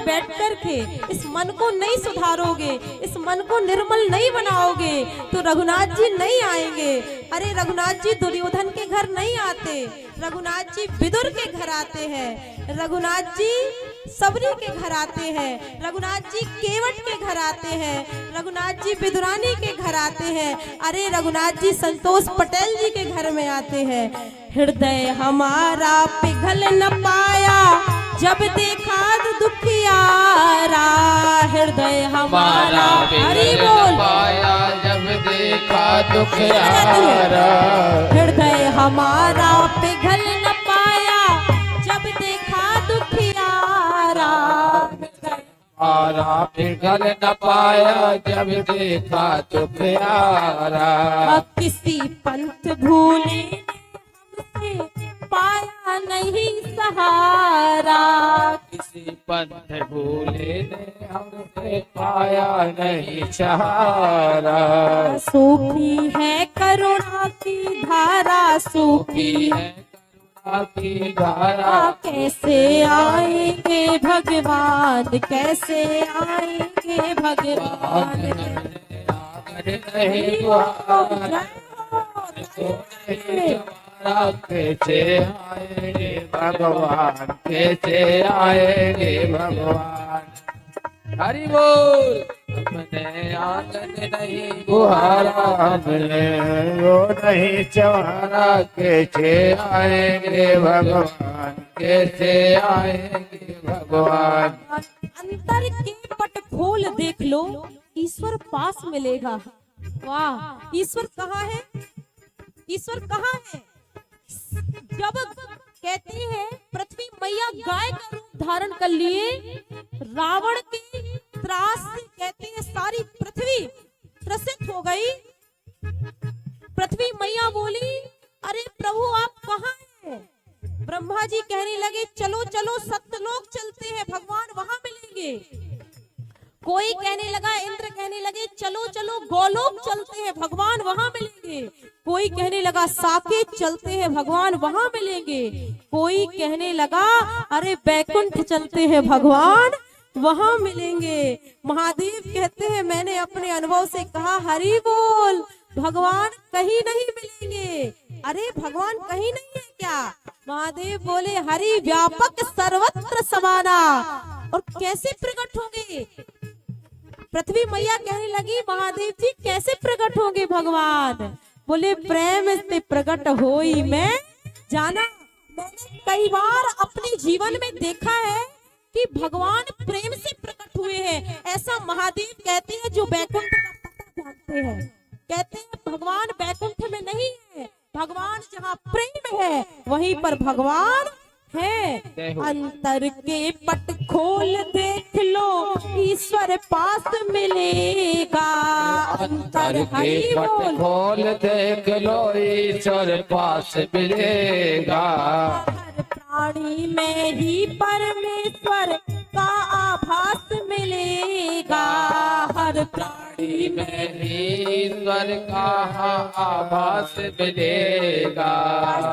बैठ कर के इस मन को नहीं सुधारोगे, इस मन को निर्मल नहीं बनाओगे तो रघुनाथ जी नहीं आएंगे। अरे रघुनाथ जी दुर्योधन के घर नहीं आते, रघुनाथ जी विदुर के घर आते हैं, रघुनाथ जी सबरी के घर आते हैं, रघुनाथ जी केवट के घर आते हैं, रघुनाथ जी विदुरानी के घर आते हैं, अरे रघुनाथ जी संतोष पटेल जी के घर में आते हैं। हृदय हमारा पिघल न पाया जब देखा दुखियारा, हृदय हमारा हरि बोल पाया जब देखा दुखियारा, हृदय हमारा पिघल न पाया जब देखा दुखियारा, हमारा पिघल न पाया जब देखा दुखियारा। किसी पंथ भूले हमसे पाया नहीं सहारा, किसी पंथ भूले ने हमसे पाया नहीं सहारा, सूखी है करुणा की धारा, सूखी है करुणा की धारा, कैसे आएंगे भगवान, कैसे आएंगे भगवान, नहीं बुहारा, कैसे आएंगे भगवान, कैसे आएंगे भगवान। हरि बोल। हमने आंगन नहीं बुहारा, हमने वो नहीं चवारा, कैसे आएंगे भगवान, कैसे आएंगे भगवान। अंतर के पट खोल देख लो, ईश्वर पास मिलेगा। वाह, ईश्वर कहाँ है, ईश्वर कहाँ है। जब कहते हैं पृथ्वी मैया गाय का रूप धारण कर लिए, रावण के त्रास से कहते हैं सारी पृथ्वी त्रसित हो गई। पृथ्वी मैया बोली, अरे प्रभु आप कहाँ हैं। ब्रह्मा जी कहने लगे चलो चलो सत्यलोक चलते हैं, भगवान वहां मिलेंगे। कोई कहने लगा, इंद्र कहने लगे चलो चलो गोलोक चलते हैं, भगवान वहां मिलेंगे। कोई कहने लगा साकेत चलते हैं, भगवान वहां मिलेंगे। कोई कहने लगा अरे बैकुंठ चलते हैं, भगवान वहां मिलेंगे। महादेव कहते हैं मैंने अपने अनुभव से कहा हरि बोल, भगवान कहीं नहीं मिलेंगे। अरे भगवान कहीं नहीं है क्या। महादेव बोले हरि व्यापक सर्वत्र समाना। और कैसे प्रकट होंगे। पृथ्वी मैया कहने लगी महादेव जी कैसे प्रकट होंगे भगवान। बोले प्रेम से प्रकट होई मैं जाना। मैंने कई बार अपने जीवन में देखा है कि भगवान प्रेम से प्रकट हुए हैं। ऐसा महादेव कहते हैं जो बैकुंठ का पता जानते हैं। कहते हैं भगवान बैकुंठ में नहीं है, भगवान जहाँ प्रेम है वहीं पर भगवान है। अंतर के पट खोल देख लो ईश्वर पास मिलेगा। अंतर के पट खोल देख लो ईश्वर पास मिलेगा। हर प्राणी में ही परमेश्वर का आभास मिलेगा। हर प्राणी में ही ईश्वर का आभास मिलेगा।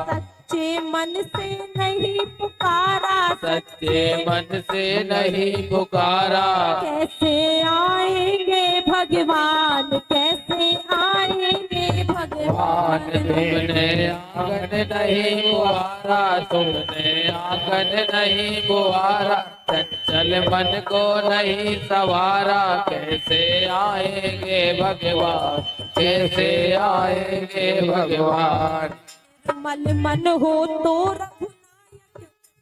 सच्चे मन से नहीं पुकारा, सच्चे मन से नहीं पुकारा। कैसे आएंगे भगवान, कैसे आएंगे भगवान। तुमने आंगन नहीं बुहारा, तुमने आंगन नहीं बुहारा। चंचल मन को नहीं सवारा। कैसे आएंगे भगवान, कैसे आएंगे भगवान। मन मन हो तो रघुनायक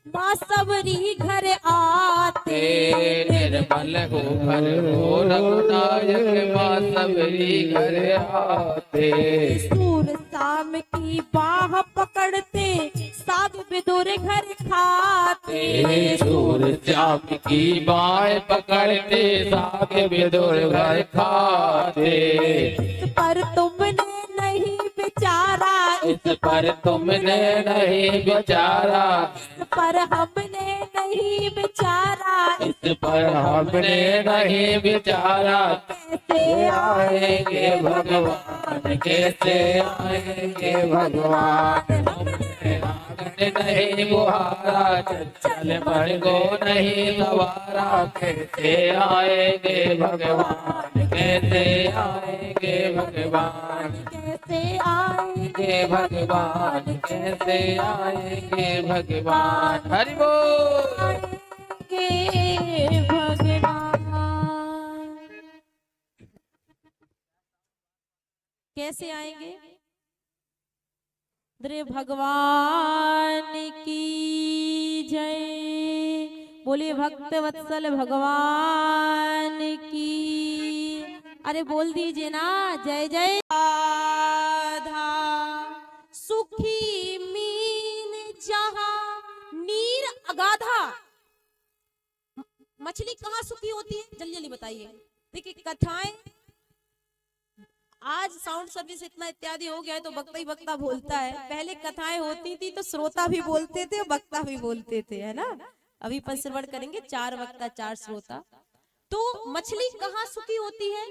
माँ सबरी घर आते। निर्मल हो घर हो रघुनायक माँ सबरी घर आते। सूर शाम की बाह पकड़ते साग विदुर घर खाते। सूर श्याम की बाएं पकड़ते साग विदुर घर खाते। इस पर तुमने नहीं विचारा, इस पर तुमने नहीं विचारा। इस पर हमने नहीं विचारा। इस पर हमने नहीं विचारा। कैसे आएंगे भगवान, कैसे आएंगे भगवान। हमने आंगन घाट नहीं मुहारा, चंचल मन को नहीं सवारा। कैसे आएंगे भगवान, कैसे आएंगे भगवान, कैसे आएंगे आएंगे भगवान, कैसे आएंगे भगवान। हरि बोल। भगवान, कैसे आएंगे? द्रे भगवान की जय। बोलिए भक्त वत्सल भगवान की। अरे बोल दीजिए ना, जय जय राधा। सुखी मीन जहां नीर अगाधा। मछली कहाँ सुखी होती है? जल्दी जल्दी बताइए। देखिए कथाएं, आज साउंड सर्विस इतना इत्यादि हो गया है तो वक्ता ही वक्ता बोलता है। पहले कथाएं होती थी तो श्रोता भी बोलते थे, वक्ता भी बोलते थे, है ना। अभी पंचवर्ण करेंगे, 4 वक्ता 4 श्रोता। तो मछली कहाँ सुखी होती है?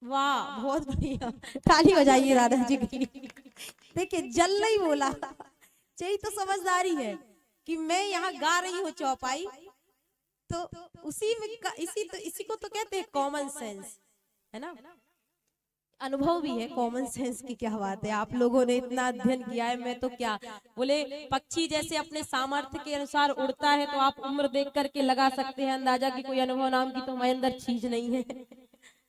वाह, बहुत बढ़िया, ताली बजाइए राधा जी की। देखिए जल नहीं बोला, यही तो समझदारी है कि मैं यहाँ गा रही हूँ चौपाई, तो उसी में इसी को तो कहते हैं कॉमन सेंस, है ना। अनुभव भी है, कॉमन सेंस की क्या बात है। आप लोगों ने इतना अध्ययन किया है, मैं तो क्या। बोले पक्षी जैसे अपने सामर्थ्य के अनुसार उड़ता है, तो आप उम्र देख करके लगा सकते हैं अंदाजा कि कोई अनुभव नाम की तो हमारे अंदर चीज नहीं है,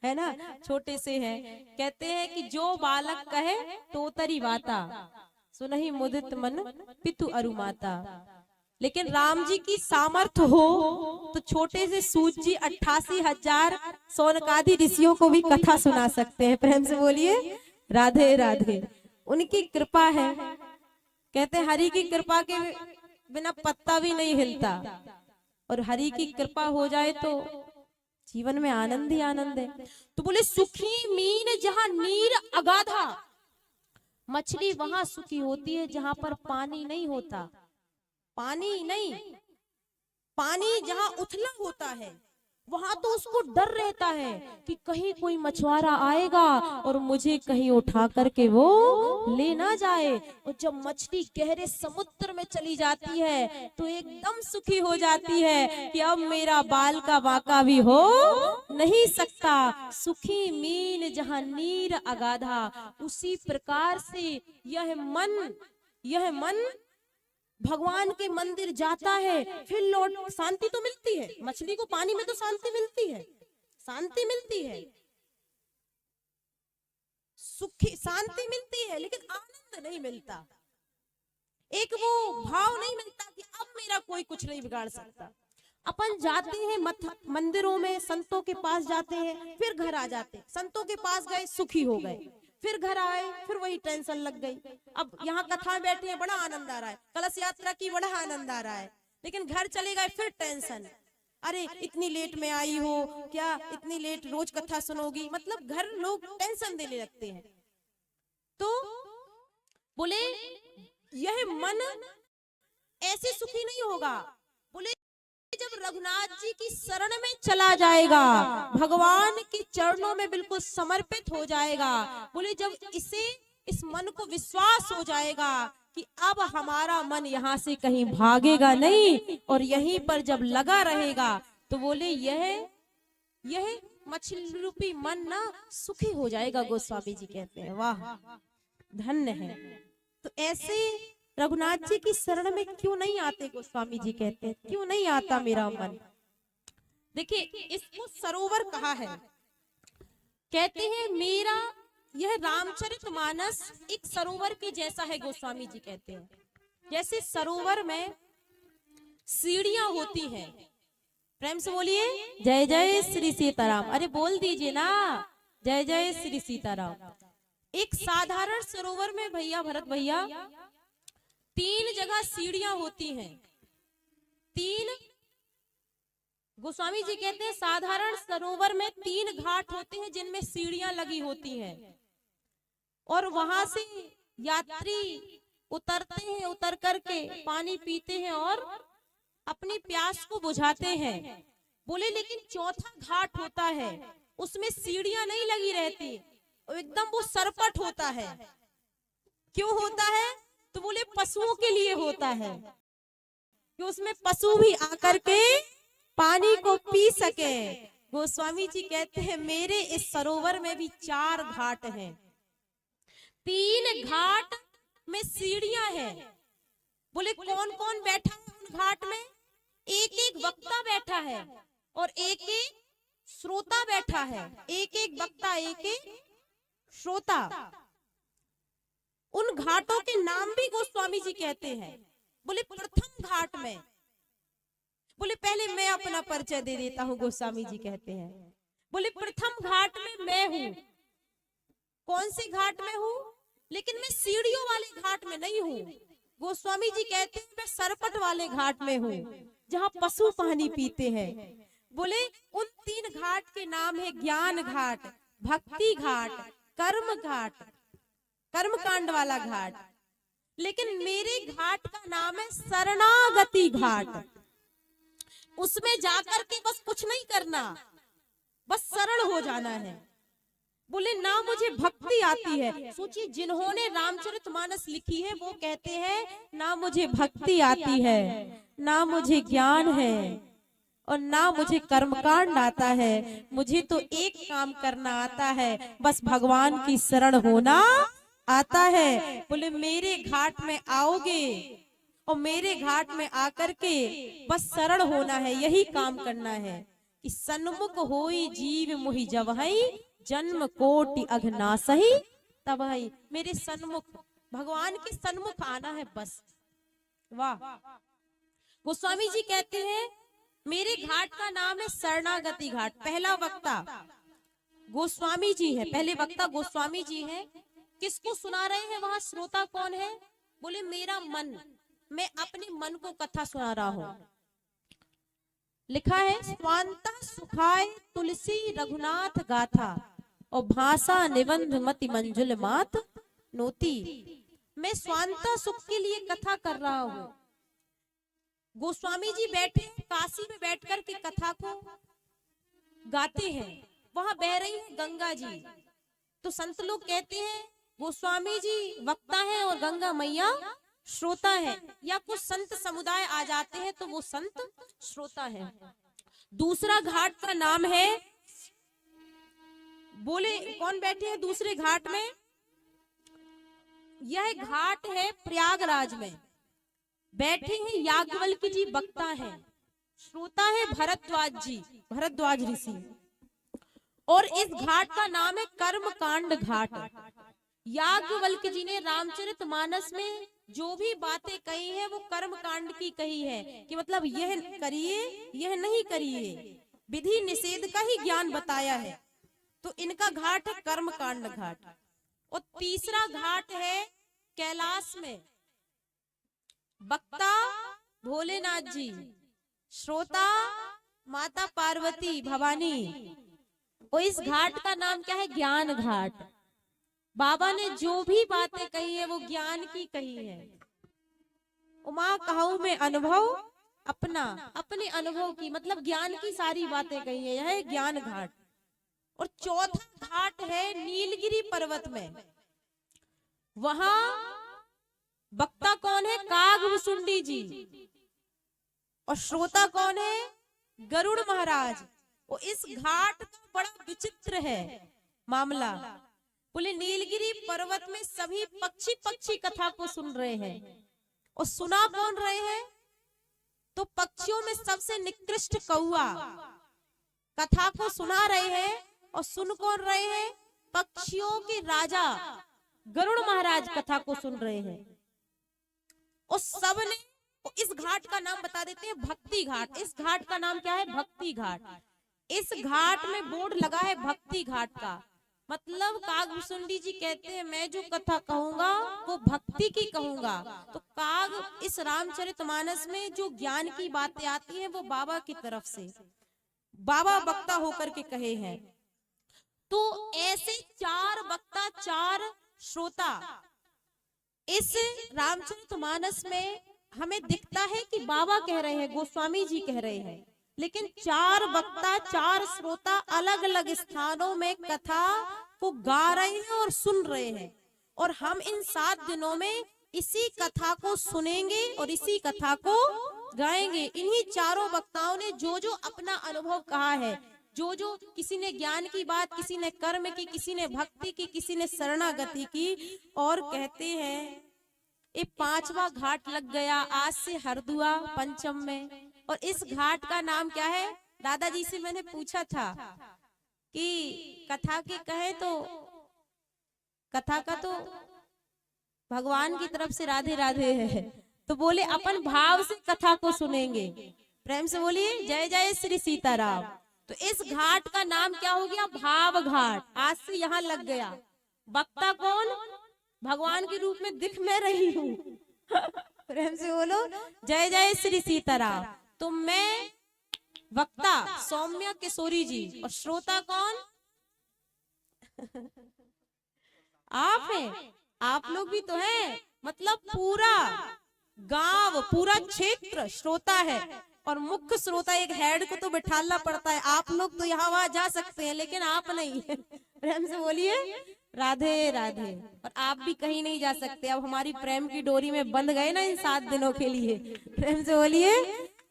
है ना। छोटे से है, कहते हैं कि जो बालक कहे तो तरी बाता, सुनहि मुदित मन पितु अरुमाता। लेकिन राम जी की सामर्थ्य हो तो छोटे से सूत जी 88,000 सौनकादि ऋषियों को भी कथा सुना सकते हैं। प्रेम से बोलिए राधे राधे। उनकी कृपा है, कहते हैं हरि की कृपा के बिना पत्ता भी नहीं हिलता, और हरि की कृपा हो जाए तो जीवन में आनंद ही आनंद है। तो बोले सुखी मीन जहां नीर अगाधा। मछली वहां सुखी होती है जहां पर पानी नहीं होता। पानी नहीं, पानी जहां उथला होता है वहां तो उसको डर रहता है कि कहीं कोई मछुआरा आएगा और मुझे कहीं उठा करके वो ले ना जाए। और जब मछली गहरे समुद्र में चली जाती है तो एकदम सुखी हो जाती है कि अब मेरा बाल का बाका भी हो नहीं सकता। सुखी मीन जहां नीर अगाधा। उसी प्रकार से यह मन भगवान के मंदिर जाता है, फिर लौट शांति तो मिलती है। मछली को पानी में तो शांति मिलती है, शांति मिलती है, सुखी शांति मिलती है, लेकिन आनंद नहीं मिलता। एक वो भाव नहीं मिलता कि अब मेरा कोई कुछ नहीं बिगाड़ सकता। अपन जाते हैं मंदिरों में, संतों के पास जाते हैं, फिर घर आ जाते हैं। संतों के पास गए, सुखी हो गए, फिर घर आए, फिर वही टेंशन लग गई। अब यहाँ कथा में बैठे हैं, बड़ा आनंद आ रहा है, कलश यात्रा की बड़ा आनंद आ रहा है, लेकिन घर चले गए फिर टेंशन। अरे इतनी लेट में आई हो क्या, इतनी लेट रोज कथा सुनोगी, मतलब घर लोग टेंशन देने लगते हैं। तो बोले यह मन ऐसे सुखी नहीं होगा। बोले जब रघुनाथ जी की शरण में चला जाएगा, भगवान के चरणों में बिल्कुल समर्पित हो जाएगा, बोले जब इस मन को विश्वास हो जाएगा कि अब हमारा मन यहाँ से कहीं भागेगा नहीं और यहीं पर जब लगा रहेगा, तो बोले यह मछली रूपी मन ना सुखी हो जाएगा। गोस्वामी जी कहते हैं वाह धन्य है। तो ऐसे रघुनाथ जी की शरण में क्यों नहीं आते? गोस्वामी जी कहते हैं क्यों नहीं आता मेरा मन। देखिए इसको सरोवर कहा है, कहते हैं मेरा यह रामचरितमानस एक सरोवर के जैसा है। गोस्वामी जी कहते हैं जैसे सरोवर में सीढ़ियां होती हैं। प्रेम से बोलिए जय जय श्री सीताराम। अरे बोल दीजिए ना जय जय श्री सीताराम। एक साधारण सरोवर में भैया भरत भैया 3 जगह सीढ़ियां होती हैं। 3 गोस्वामी जी कहते हैं साधारण सरोवर में 3 घाट होते हैं जिनमें सीढ़ियां लगी होती हैं, और वहां से यात्री उतरते हैं, उतर करके पानी पीते हैं और अपनी प्यास को बुझाते हैं। बोले लेकिन चौथा घाट होता है, उसमें सीढ़ियां नहीं लगी रहती, एकदम वो सरपट होता है। क्यों होता है? तो बोले पशुओं के लिए होता है कि उसमें पशु भी आकर के पानी को पी सके। गोस्वामी जी कहते हैं मेरे इस सरोवर में भी 4 घाट हैं, 3 घाट में सीढ़ियां हैं। बोले कौन कौन बैठा है उन घाट में? एक एक वक्ता बैठा है और एक एक श्रोता बैठा है। एक एक वक्ता, एक एक श्रोता। उन घाटों के नाम भी गोस्वामी जी कहते हैं। बोले प्रथम घाट में, बोले पहले मैं अपना परिचय दे देता हूँ। गोस्वामी जी कहते हैं बोले प्रथम घाट में मैं हूँ। कौन से घाट में हूँ? लेकिन मैं सीढ़ियों वाले घाट में नहीं हूँ। गोस्वामी जी कहते हैं मैं सरपट वाले घाट में हूँ, जहाँ पशु पानी पीते हैं। बोले उन 3 घाट के नाम है ज्ञान घाट, भक्ति घाट, कर्म घाट, कर्म कांड वाला घाट। लेकिन मेरे घाट का नाम है शरणागति घाट। उसमें जाकर के बस कुछ नहीं करना, बस शरण हो जाना है। बोले ना मुझे भक्ति आती है। सोचिए जिन्होंने रामचरितमानस लिखी है वो कहते हैं ना मुझे भक्ति आती है, ना मुझे ज्ञान है और ना मुझे कर्मकांड आता है। मुझे तो एक काम करना आता है, बस भगवान की शरण होना आता है। बोले मेरे घाट में आओगे और मेरे घाट में आकर के बस शरण होना है, यही काम करना है। कि सन्मुख होई जीव मुहि जवहई, जन्म कोटि अघनासही तबहई। मेरे सन्मुख, भगवान के सन्मुख आना है बस। वाह! गोस्वामी जी कहते हैं मेरे घाट का नाम है शरणागति घाट। पहला वक्ता गोस्वामी जी है, पहले वक्ता गोस्वामी जी हैं। किसको सुना रहे हैं? वहां श्रोता कौन है? बोले मेरा मन, मैं अपने मन को कथा सुना रहा हूं। लिखा है स्वांता सुखाय तुलसी रघुनाथ गाथा और भाषा निबंध मति मंजुल मात नोती। मैं स्वांता सुख के लिए कथा कर रहा हूँ। गोस्वामी जी बैठे काशी में बैठकर के कथा को गाते हैं। वहां बह रही है गंगा जी। तो संत लोग कहते हैं गोस्वामी जी वक्ता है और गंगा मैया श्रोता है, या कुछ संत समुदाय आ जाते हैं तो वो संत श्रोता है। दूसरा घाट का नाम है, बोले कौन बैठे हैं दूसरे घाट में? यह घाट है प्रयागराज में। बैठे हैं याज्ञवल्क्य जी, वक्ता है। श्रोता है भरद्वाज जी, भरद्वाज ऋषि। और इस घाट का नाम है कर्मकांड घाट। याज्ञवल्क्य जी ने रामचरितमानस में जो भी बातें कही है वो कर्मकांड की कही है, कि मतलब यह करिए यह नहीं करिए, विधि निषेध का ही ज्ञान बताया है। तो इनका घाट है कर्मकांड घाट। और तीसरा घाट है कैलाश में। वक्ता भोलेनाथ जी, श्रोता माता पार्वती भवानी। और इस घाट का नाम क्या है? ज्ञान घाट। बाबा ने जो भी बातें कही है वो ज्ञान की कही है। उमा कहूं में अनुभव अपना, अपने अनुभव की, मतलब ज्ञान की सारी बातें कही है। यह है ज्ञान घाट। और चौथा घाट है नीलगिरी पर्वत में। वहां वक्ता कौन है? कागभुसुंडी जी। और श्रोता कौन है? गरुड़ महाराज। और इस घाट का बड़ा विचित्र है मामला। बोले नीलगिरी पर्वत में सभी पक्षी पक्षी कथा को सुन रहे हैं। और सुना कौन रहे हैं? तो पक्षियों में सबसे निकृष्ट कौआ कथा को सुना रहे हैं। और सुन कौन रहे हैं? पक्षियों के राजा गरुड़ महाराज कथा को सुन रहे हैं। और सबने इस घाट का नाम बता देते हैं भक्ति घाट। इस घाट का नाम क्या है? भक्ति घाट। इस घाट में बोर्ड लगा है भक्ति घाट का। मतलब कागभुसुंडी जी कहते हैं मैं जो कथा कहूंगा वो भक्ति की कहूंगा। तो काग इस रामचरितमानस में जो ज्ञान की बातें आती हैं वो बाबा की तरफ से, बाबा वक्ता होकर के कहे हैं। तो ऐसे 4 वक्ता 4 श्रोता इस रामचरितमानस में हमें दिखता है कि बाबा कह रहे हैं, गोस्वामी जी कह रहे हैं। लेकिन 4 वक्ता 4 श्रोता अलग अलग स्थानों में कथा को गा रहे हैं और सुन रहे हैं। और हम इन 7 दिनों में इसी कथा को सुनेंगे और इसी कथा को गाएंगे। इन्हीं चारों वक्ताओं ने जो जो अपना अनुभव कहा है, जो जो किसी ने ज्ञान की बात, किसी ने कर्म की, किसी ने भक्ति की, किसी ने शरणागति की। और कहते हैं ये 5वां घाट लग गया आज से हरदुआ पंचम में। और इस घाट का नाम क्या है? दादाजी से मैंने पूछा था कि कथा के कहे तो कथा का तो भगवान की तरफ से राधे राधे है, तो बोले अपन भाव से कथा को सुनेंगे। प्रेम से बोलिए जय जय श्री सीताराम। तो इस घाट का नाम क्या हो गया? भाव घाट। आज से यहाँ लग गया। वक्ता कौन? भगवान के रूप में दिख मैं रही हूँ। प्रेम से बोलो जय जय श्री सीताराम। तो मैं वक्ता सौम्या किशोरी जी, और श्रोता कौन? आप हैं। आप लोग भी तो हैं, मतलब पूरा गांव, पूरा क्षेत्र श्रोता है। और मुख्य श्रोता एक हेड को तो बिठाना पड़ता है। आप लोग तो यहाँ वहां जा सकते हैं, लेकिन आप नहीं। प्रेम से बोलिए राधे राधे। और आप भी कहीं नहीं जा सकते, अब हमारी प्रेम की डोरी में बंध गए ना इन 7 दिनों के लिए। प्रेम से बोलिए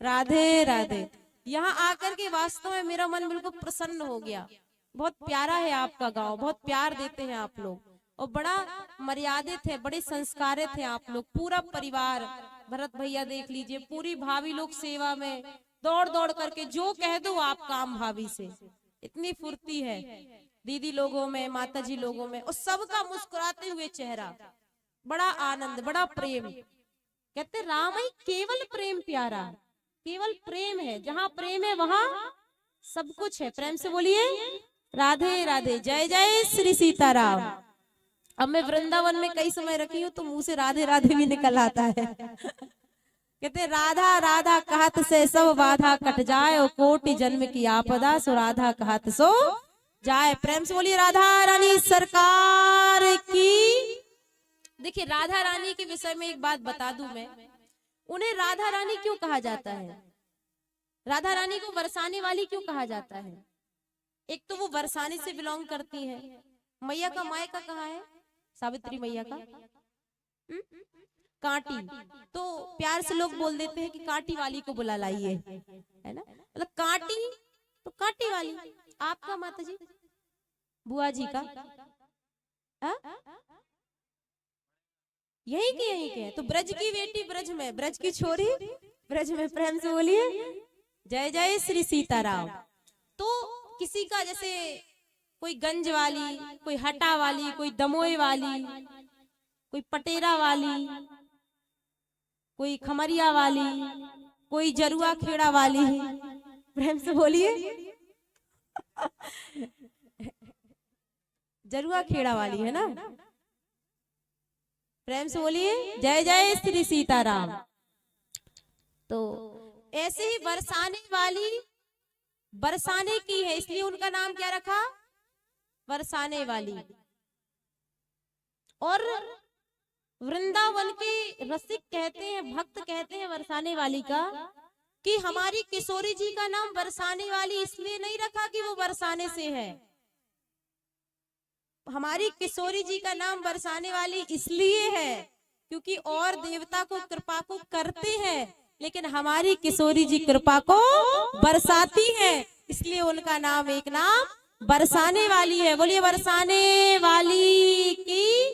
राधे राधे। यहाँ आकर के वास्तव में मेरा मन बिल्कुल प्रसन्न हो गया। बहुत प्यारा है आपका गांव, बहुत प्यार देते हैं आप लोग, और बड़ा मर्यादित है, बड़े संस्कारित हैं आप लोग। पूरा परिवार, भरत भैया देख लीजिए, पूरी भाभी लोग सेवा में दौड़ दौड़ करके जो कह दो आप काम भाभी से, इतनी फुर्ती है दीदी लोगों में, माता जी लोगों में, और सबका मुस्कुराते हुए चेहरा, बड़ा आनंद, बड़ा प्रेम। कहते राम ही केवल प्रेम प्यारा, केवल प्रेम है। जहाँ प्रेम है वहाँ सब कुछ है। प्रेम से बोलिए राधे राधे, जय जय श्री सीताराम। अब मैं वृंदावन में कई समय रखी हूँ तो मुंह से राधे राधे भी निकल आता है। कहते राधा राधा कहत से सब बाधा कट जाए, और कोटि जन्म की आपदा सो राधा कहत सो जाए। प्रेम से बोलिए राधा रानी सरकार की। देखिए राधा रानी के विषय में एक बात बता दूं मैं, उन्हें राधा रानी क्यों कहा जाता है? राधा रानी को बरसाने वाली क्यों कहा जाता है? एक तो वो बरसाने से बिलोंग करती है। मैया का मायका कहाँ है? सावित्री मैया का कांटी। तो प्यार से लोग बोल देते हैं कि कांटी वाली को बुला लाइए, है ना, मतलब कांटी तो कांटी वाली। आपका माता जी, बुआ जी का यही के हैं। तो ब्रज की बेटी ब्रज में, ब्रज की छोरी ब्रज में। प्रेम से बोलिए जय जय श्री सीताराम। तो किसी का जैसे कोई गंज वाली, कोई हटा वाली, कोई दमोई वाली, कोई पटेरा वाली, कोई खमरिया वाली, कोई जरुआ खेड़ा वाली। प्रेम से बोलिए जरुआ खेड़ा वाली है ना। प्रेम से बोलिए जय जय श्री सीताराम। तो ऐसे ही बरसाने वाली बरसाने की है, इसलिए उनका नाम क्या रखा? बरसाने वाली। और वृंदावन के रसिक कहते हैं, भक्त कहते हैं बरसाने वाली का, कि हमारी किशोरी जी का नाम बरसाने वाली इसलिए नहीं रखा कि वो बरसाने से है। हमारी किशोरी जी का नाम बरसाने वाली इसलिए है क्योंकि और देवता को कृपा को करते हैं, लेकिन हमारी किशोरी जी कृपा को बरसाती है, इसलिए उनका नाम एक नाम बरसाने वाली है। बोलिए बरसाने वाली की,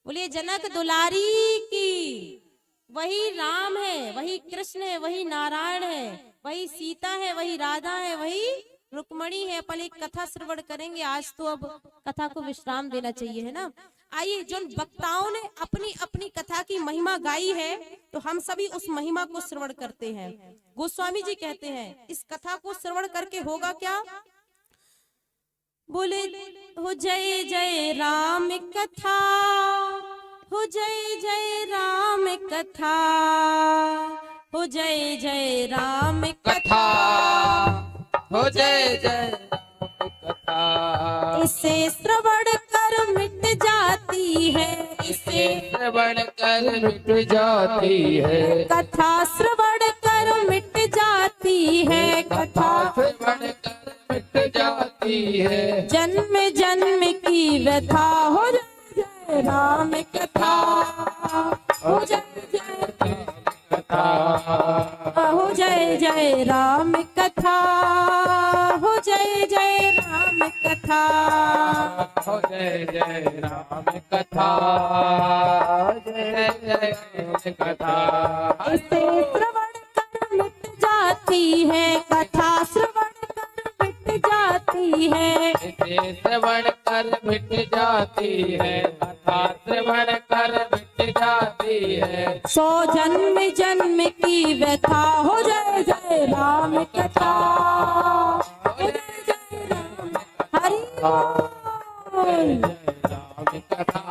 बोलिए जनक दुलारी की। वही राम है, वही कृष्ण है, वही नारायण है, वही सीता है, वही राधा है, वही रुक्मणी है। अपन एक कथा श्रवण करेंगे आज, तो अब कथा को विश्राम देना चाहिए, है ना। आइए, जो वक्ताओं ने अपनी अपनी कथा की महिमा गाई है, तो हम सभी उस महिमा को श्रवण करते हैं। गोस्वामी जी कहते हैं इस कथा को श्रवण करके होगा क्या? बोले हो जय जय राम कथा, हो जय जय राम कथा, हो जय जय राम कथा, हो जय जय कथा। इसे श्रवण कर मिट जाती है, इसे श्रवण कर मिट जाती है, कथा श्रवण कर मिट जाती है, कथा श्रवण कर मिट जाती है। जन्म जन्म की व्यथा हो जय जय राम कथा। जय राम कथा, हो जय जय राम कथा, हो जय जय राम कथा, जय जय राम कथा। इसे श्रवण कर मिट जाती है कथा, श्रवण कर मिट जाती है, इसे श्रवण कर मिट जाती है कथा, श्रवण कर मिट जाती है। 100 जन्म जन्म की व्यथा, हो जय जय राम कथा, हो जय जय राम, हरि बोल। राम कथा,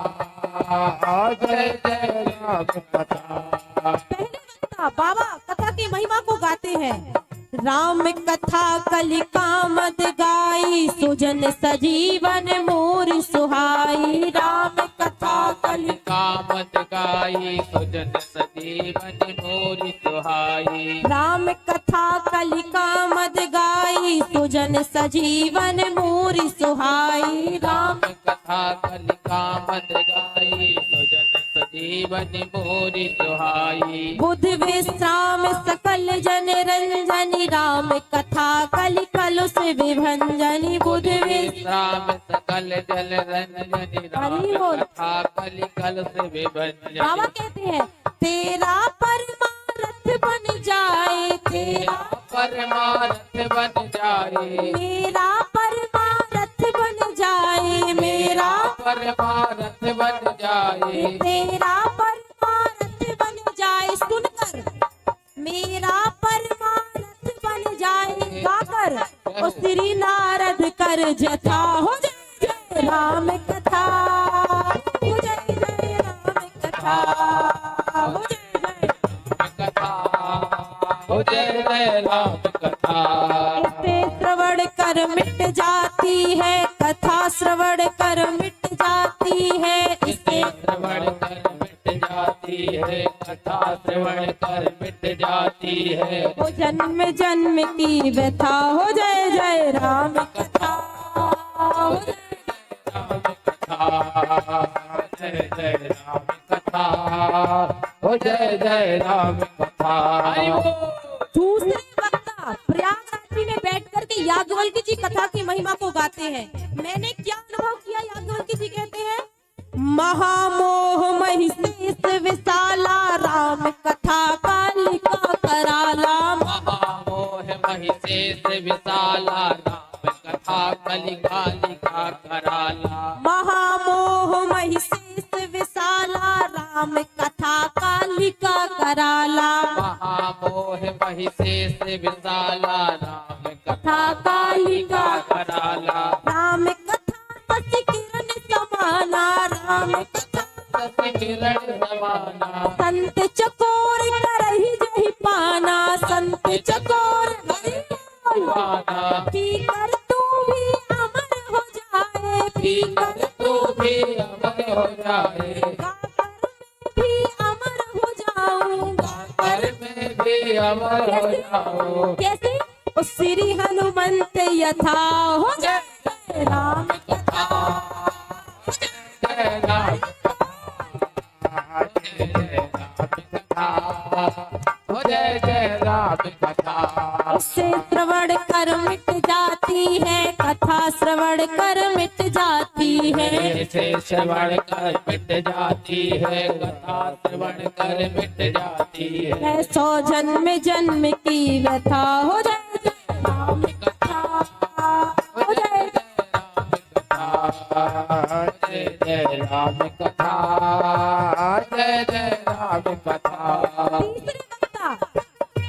जय जय राम कथा। पहले वक्ता बाबा कथा की महिमा को गाते हैं। राम कथा कलिका मद गाई, सुजन सजीवन मोर सुहाई, राम कथा कलिका, कामत गाई सुजन सजीवन मोर सुहाई। राम कथा कलिका मद गाई, सुजन सजीवन मोर सुहाई, राम कथा कलिका मत गाई सुजन सजीवन मोर सुहाई। बुध विश्राम सकल जन रंजनी, राम कथा कलिकल से विभंजनी, बुध विश्राम सकल जल रंजनी, राम कथा कलिकल से विभंजनी। बाबा कहते हैं तेरा परमारथ बन जाए, तेरा परमारथ बन जाए, मेरा परमारथ बन जाए, मेरा परमारथ बन जाए। तेरा परमारथ बन जाए, सुनकर मेरा परमारथ बन जाए, गाकर और श्री नारद कर जथा, हो जय जय राम कथा, हो जय जय राम कथा, हो जय जय कथा, हो जय जय राम कथा। इसे श्रवण कर मिट जाती है कथा, श्रवण कर मिट जाती है, इसे श्रवण कर मिट जाती है कथा, श्रवण कर मिट जाती है। वो जन्म जन्म की व्यथा, हो जय जय राम कथा, हो जय राम कथा, जय जय राम कथा, हो जय जय राम कथा। दूसरे वक्ता प्रयागराज में बैठ करके याज्ञवल्क्य जी कथा की महिमा को गाते हैं। मैंने क्या अनुभव किया, याज्ञवल्क्य जी कहते हैं महामोह महिषेष विशाला, राम कथा कालिका कराला, महामोह महिषेष विशाला, राम कथा कलिका लिखा कराला। महामोह महिषेष विशाला, राम कथा कालिका कराला, महामोह महिषेष विशाला, राम कथा कालिका कराला। राम कथा सच किरण समाना, राम कथा सच किरण समाना, संत चकोर करहि जहि पाना, संत चकोर हरि बोल। पाना। पीकर तू भी अमर हो जाए, पीकर तू भी अमर हो जाए, गाकर मैं भी अमर हो जाऊंगा, पर मैं भी अमर हो जाऊं। कैसे ओ श्री हनुमंत यथा, हो जय जय राम कथा, जय राम कथा, जय जय राम कथा, हो जय जय राम कथा। उससे श्रवण कर मिट जाती है कथा, श्रवण कर मिट जाती है, से श्रवण कर मिट जाती है कथा, श्रवण कर मिट जाती है। 100 जन्म जन्म की व्यथा, हो जय जय राम कथा, हो जय जय जय राम कथा, जय जय राम कथा। तीसरे वक्ता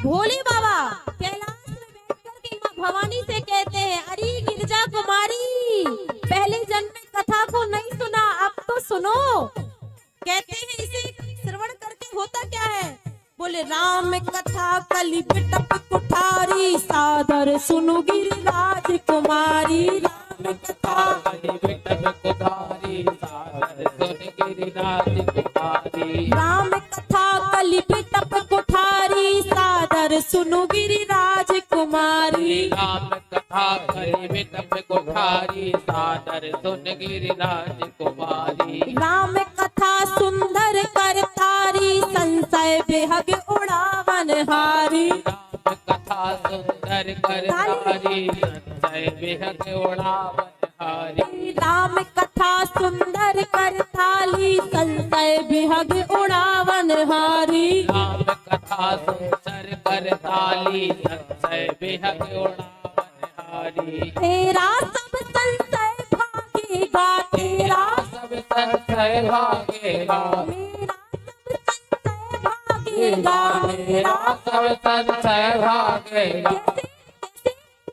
भोले बाबा कैलाश में बैठ करके माँ भवानी से कहते हैं अरे गिरजा कुमारी, पहले जन्म में कथा को नहीं सुना, अब तो सुनो। कहते हैं इसे श्रवण करके होता क्या है, बोले राम कथा कलि बिटप कुठारी, सादर सुनु गिरिराज कुमारी, राम कथा विठल कुठारी, सादर सुन गिरिराज कुठारी। राम कथा कलि बिटप कुठारी, सादर सुनु गिरिराज कुमारी, राम कथा कलि बिटप कुठारी, सादर सुन गिरिराज कुमारी। राम कथा सुंदर करतारी, संशय बेहग उड़ावन हारी, राम कथा कथा सुंदर कर तारी संशय विहग उड़ावन हारी। राम कथा सुंदर कर थाली संशय विहग उड़ावन हारी। राम कथा सुंदर कर ताली संशय विहग उड़ावन हारी। तेरा सब संशय भागेगा, तेरा सब संशय भागेगा, मेरा सब संशय मेरा भागेगा, सब संशय भागेगा।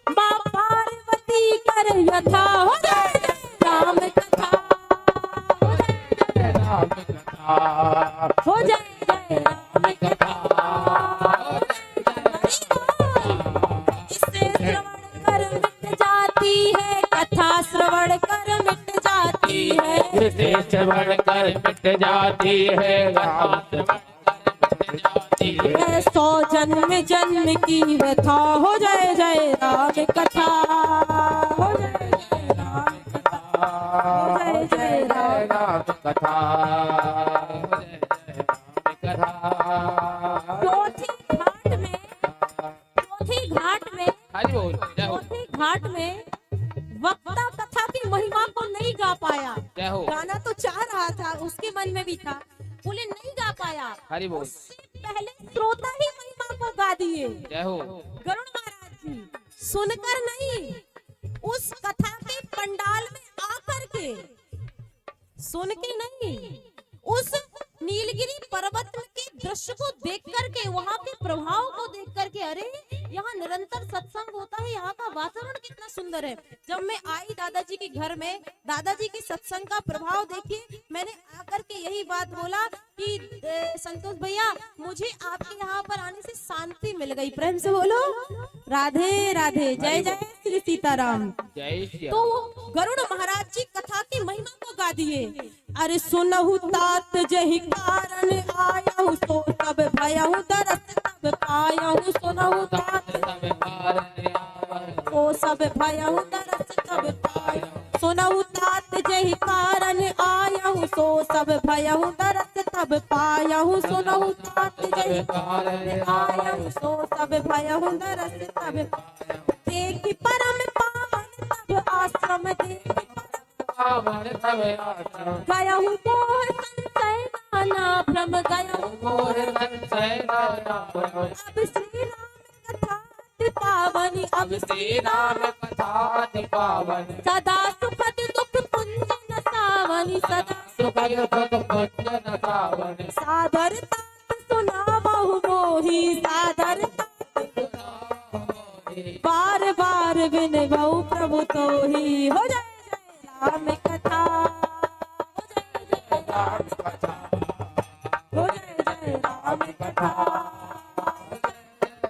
माँ पार्वती कर यथा हो जय जय राम कथा, हो जय जय राम कथा हो जय जय राम कथा। इससे श्रवण कर मिट जाती है, कथा श्रवण कर मिट जाती है। इसे श्रवण कर मिट जाती है, कथा श्रवण कर मिट जाती है। 100 जन्म जन्म की व्यथा हो जय जय राम कथा, हो जय जय राम कथा, हो जय जय राम राम कथा, जय जय राम कथा। चौथी घाट में, चौथी घाट में, हरि बोल, जय हो, चौथी घाट में वक्ता कथा की महिमा को नहीं गा पाया। जय हो, गाना तो चाह रहा था, उसके मन में भी था, बोले नहीं गा पाया। हरि बोल, उससे पहले श्रोता ही महिमा को गा दिए। जय हो, गरुड़ महाराज जी सुनकर नहीं, उस कथा के पंडाल में आकर के, सुन के नहीं, उस नीलगिरी पर्वत के दृश्य को देख करके, वहां के प्रभाव को देख करके, अरे यहाँ निरंतर सत्संग होता है, यहाँ का वातावरण कितना सुंदर है। जब मैं आई दादाजी के घर में, दादाजी के सत्संग का प्रभाव देखिए, मैंने आकर के यही बात बोला कि संतोष भैया मुझे आपके यहाँ पर आने से शांति मिल गई। प्रेम से बोलो राधे राधे, जय जय श्री सीताराम। जय श्री तो गरुड़ महाराज जी कथा की महिमा को गा दिए। अरे सुनहु तात जहि कारण आयहु, सो सब भयहु दरस तब पायहु। सुनहु तात सब कारण आवन, सो सब भयहु दरस तब पायहु। सुनहु तात जहि कारण आयहु, सो सब भयहु दरस तब पायहु। सुनहु तात जहि कारण आयहु, सो सब भयहु दरस तब पायहु। देखि परम पावन तब आश्रम, देखि पावन तब आश्रम, गयहु मोह संशय नाना भ्रम, गयहु मोह संशय नाना भ्रम। अब श्री राम कथा अति पावनी, अब श्री राम कथा अति पावन, सदा सुखद दुख पुंज न सावनी, सदा सुखद सुख पुंज न सावन। सादर तात सुनावहु मोहि, सादर बार बार विनबहु प्रभु तोहि। हो जय जय राम कथा, हो जय जय राम कथा, हो जय जय राम कथा।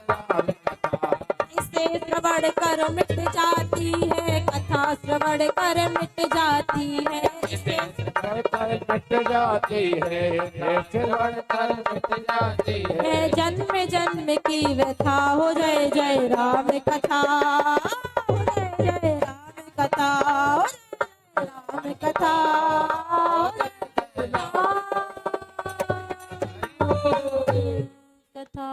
राम कथा, इसे श्रवण कर मिट जाती है, कथा श्रवण कर मिट जाती है। इसे श्रवण कर मिट जाती है, श्रवण कर मिट जाती है। जन्म जन्म की व्यथा हो जय जय राम कथा, हो जय जय राम कथा, हो जय राम कथा, हो जय राम कथा।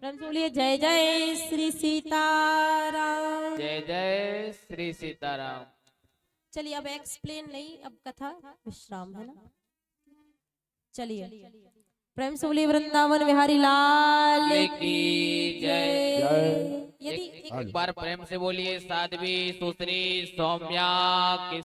प्रेम से बोलिए जय जय श्री सीताराम। जय जय श्री सीताराम। चलिए अब एक्सप्लेन नहीं, अब कथा विश्राम है ना। चलिए प्रेम से बोलिए वृंदावन बिहारी लाल की जय। यदि एक बार प्रेम से बोलिए साध्वी सुश्री सौम्या की